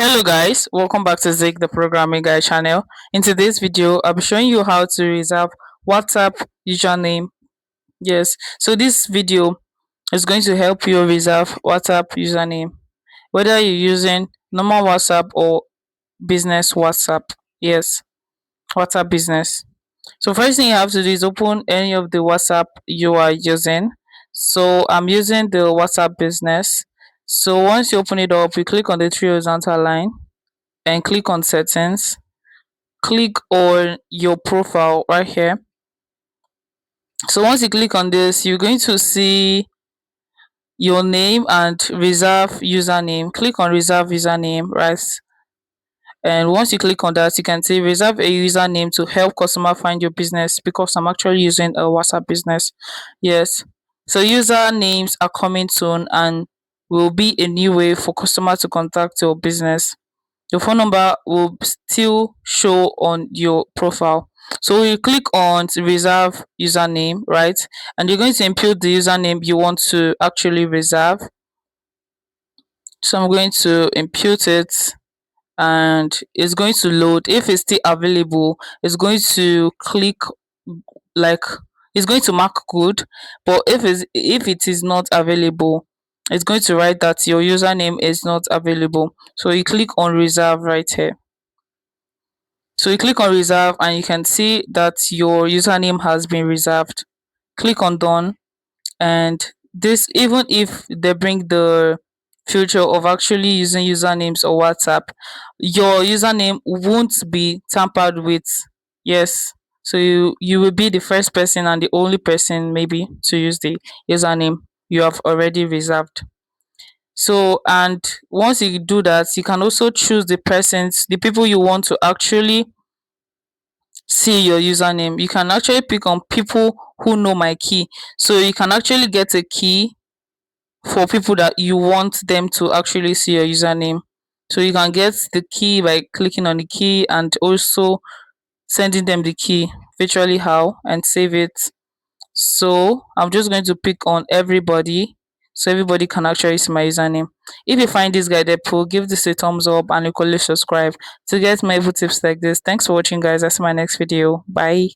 Hello guys, welcome back to Zik the Programming Guy channel. In today's video, I'll be showing you how to reserve WhatsApp username. Yes, so this video is going to help you reserve WhatsApp username, whether you're using normal WhatsApp or business WhatsApp. Yes, WhatsApp business. So first thing you have to do is open any of the WhatsApp you are using. So I'm using the WhatsApp business. So once you open it up, you click on the three horizontal line and click on settings. Click on your profile right here. So once you click on this, you're going to see your name and reserve username. Click on reserve username, right? And once you click on that, you can see reserve a username to help customer find your business, because I'm actually using a WhatsApp business. Yes, so usernames are coming soon and will be a new way for customer to contact your business. Your phone number will still show on your profile. So you click on reserve username, right? And you're going to input the username you want to actually reserve. So I'm going to impute it and it's going to load. If it's still available, it's going to click like it's going to mark good. But if it is not available, it's going to write that your username is not available. So you click on reserve right here. So you click on reserve and you can see that your username has been reserved. Click on done, and this, even if they bring the future of actually using usernames or WhatsApp, your username won't be tampered with. Yes. So you will be the first person and the only person maybe to use the username you have already reserved. So, and once you do that, you can also choose the people you want to actually see your username. You can actually pick on people who know my key. So you can actually get a key for people that you want them to actually see your username. So you can get the key by clicking on the key and also sending them the key virtually how and save it. So I'm just going to pick on everybody so everybody can actually see my username. If you find this guide helpful, give this a thumbs up and equally subscribe to get more tips like this. Thanks for watching guys. I'll see my next video. Bye.